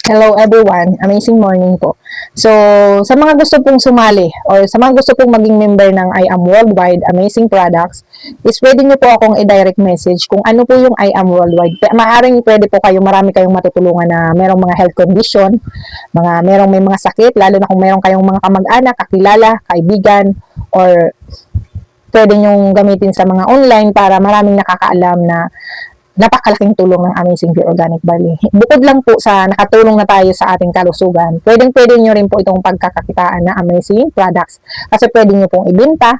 Hello everyone, amazing morning po. So, sa mga gusto pong sumali or sa mga gusto pong maging member ng I Am Worldwide Amazing Products, is pwede nyo po akong i-direct message kung ano po yung I Am Worldwide. Maaring pwede po kayo, marami kayong matutulungan na merong mga health condition, merong may mga sakit, lalo na kung merong kayong mga kamag-anak, kakilala, kaibigan, or pwede nyong gamitin sa mga online para maraming nakakaalam na napakalaking tulong ng Amazing Pure Organic Barley. Bukod lang po sa nakatulong na tayo sa ating kalusugan, pwedeng-pwede nyo rin po itong pagkakakitaan na Amazing Products. Kasi pwede nyo pong ibenta,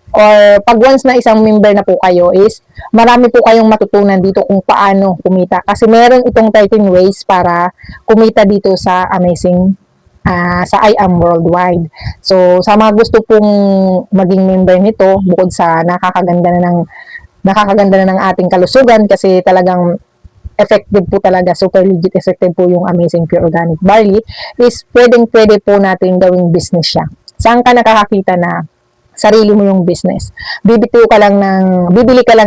or pag once na isang member na po kayo is, marami po kayong matutunan dito kung paano kumita. Kasi meron itong 13 ways para kumita dito sa Amazing sa I Am Worldwide. So, sa mga gusto pong maging member nito, bukod sa nakakaganda na ng ating kalusugan kasi talagang effective po talaga, super legit effective po yung Amazing Pure Organic Barley, is pwede po natin gawing business siya. Saan ka nakakakita na sarili mo yung business? Bibili ka lang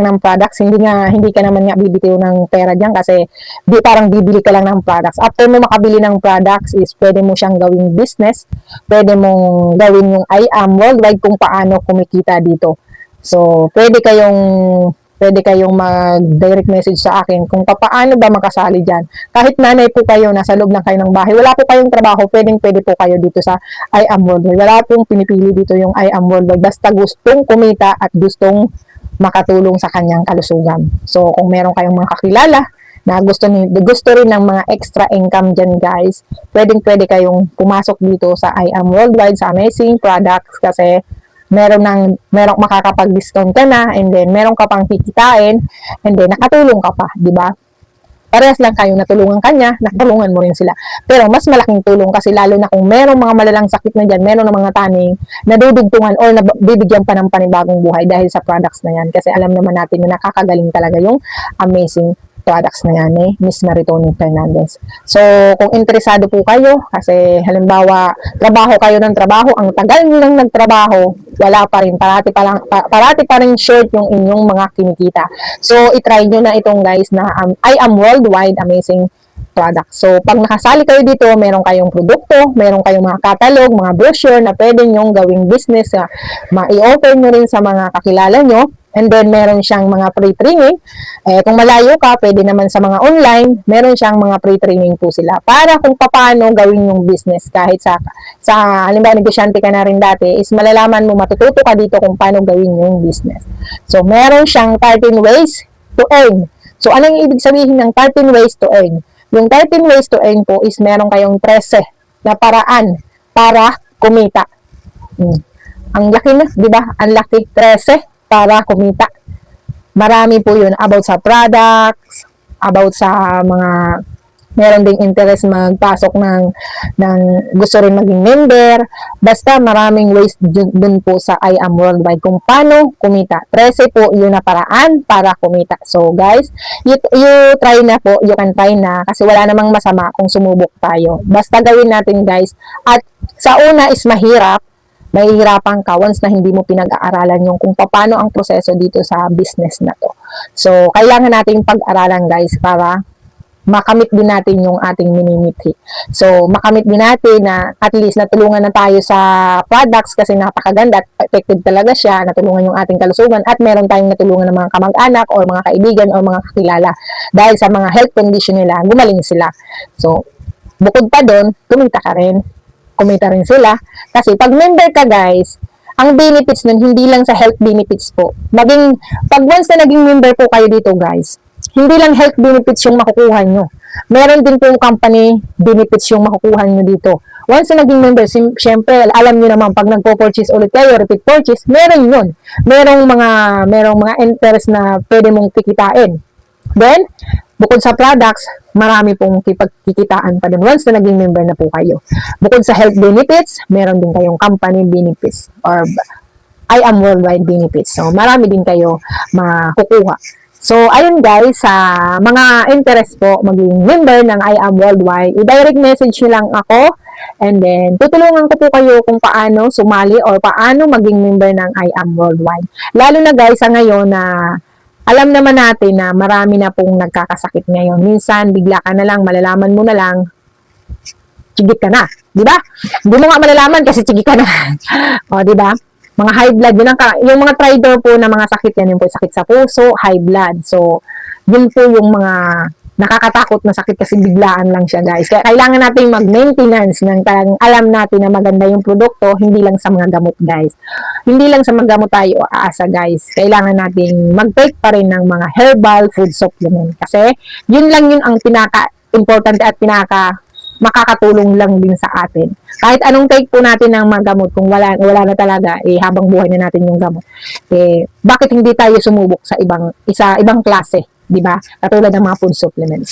ng products, hindi ka naman nga bibitiw ng pera diyan kasi parang bibili ka lang ng products. After mo makabili ng products is pwede mo siyang gawing business, pwede mong gawin yung I Am Worldwide kung paano kumikita dito. So, pwede kayong mag-direct message sa akin kung paano ba makasali dyan. Kahit nanay po kayo, nasa loob lang kayo ng bahay, wala po kayong trabaho, pwede po kayo dito sa I Am Worldwide. Wala pong pinipili dito yung I Am Worldwide. Basta gustong kumita at gustong makatulong sa kanyang kalusugan. So, kung meron kayong mga kakilala na gusto rin ng mga extra income dyan, guys, pwede kayong pumasok dito sa I Am Worldwide, sa Amazing Products, kasi merong makakapag-discount ka na, and then meron ka pang kikitain, and then nakatulong ka pa, di ba? Parehas lang kayong natulungan kanya, natulungan mo rin sila. Pero mas malaking tulong kasi lalo na kung merong mga malalang sakit na dyan, meron na mga taning nadudugtungan or nabibigyan pa ng panibagong buhay dahil sa products na yan. Kasi alam naman natin na nakakagaling talaga yung Amazing Products na yan Miss Maritoni Fernandez. So, kung interesado po kayo, kasi halimbawa, trabaho kayo ng trabaho, ang tagal nyo lang nagtrabaho, wala pa rin, parati pa rin short yung inyong mga kinikita. So, itry nyo na itong guys na I Am Worldwide Amazing Product. So, pag nakasali kayo dito, meron kayong produkto, meron kayong mga catalog, mga brochure na pwede nyong gawing business, ma-i-offer nyo rin sa mga kakilala nyo. And then, meron siyang mga pre-training. Kung malayo ka, pwede naman sa mga online, meron siyang mga pre-training po sila para kung paano gawin yung business. Kahit halimbawa, negosyante ka na rin dati, is malalaman mo, matututo ka dito kung paano gawin yung business. So, meron siyang 13 ways to earn. So, anong ibig sabihin ng 13 ways to earn? Yung 13 ways to earn po is meron kayong 13 na paraan para kumita. Ang laki na, di ba? Ang laki, 13 para kumita. Marami po yun about sa products, about sa mga meron ding interest magpasok ng gusto rin maging member. Basta maraming ways dun po sa I Am Worldwide kung paano kumita. 13 po yun na paraan para kumita. So guys, you try na po, you can try na kasi wala namang masama kung sumubok tayo. Basta gawin natin guys. At sa una is mahihirapan ka once na hindi mo pinag-aaralan yung kung paano ang proseso dito sa business na to. So, kailangan nating pag-aralan guys para makamit din natin yung ating minimithi. So, makamit din natin na at least natulungan na tayo sa products kasi napakaganda at effective talaga siya, natulungan yung ating kalusugan at meron tayong natulungan ng mga kamag-anak or mga kaibigan or mga kakilala. Dahil sa mga health condition nila, gumaling sila. So, bukod pa doon, kumita rin sila. Kasi pag member ka guys, ang benefits nun, hindi lang sa health benefits po. Pag once na naging member po kayo dito guys, hindi lang health benefits yung makukuha nyo. Meron din po yung company benefits yung makukuha nyo dito. Once na naging member, syempre, alam nyo naman, pag nagpo-purchase ulit kayo, repeat purchase, meron yun. Merong mga interest na pwede mong kikitain. Then, bukod sa products, marami pong kikitaan pa din once na naging member na po kayo. Bukod sa health benefits, meron din kayong company benefits or I Am Worldwide benefits. So, marami din kayo makukuha. So, ayun guys, sa mga interest po maging member ng I Am Worldwide, i-direct message nyo lang ako and then tutulungan ko po kayo kung paano sumali or paano maging member ng I Am Worldwide. Lalo na guys, sa ngayon na alam naman natin na marami na pong nagkakasakit ngayon. Minsan, bigla ka na lang, malalaman mo na lang, chigit ka na, di ba? Hindi mo nga malalaman kasi chigit ka na. O, di ba? Mga high blood, yung mga tridor po na mga sakit yan, yung po sakit sa puso, high blood. So, yun po yung mga nakakatakot na sakit kasi biglaan lang siya, guys. Kaya kailangan natin mag-maintenance ng talagang alam natin na maganda yung produkto, hindi lang sa mga gamot, guys. Hindi lang sa mga gamot tayo aasa, guys. Kailangan nating mag-take pa rin ng mga herbal food supplement. Kasi, yun lang yun ang pinaka-importante at makakatulong lang din sa atin. Kahit anong take po natin ng mga gamot, kung wala na talaga, habang buhay na natin yung gamot, bakit hindi tayo sumubok sa ibang klase, di ba? Katulad ng mga food supplements.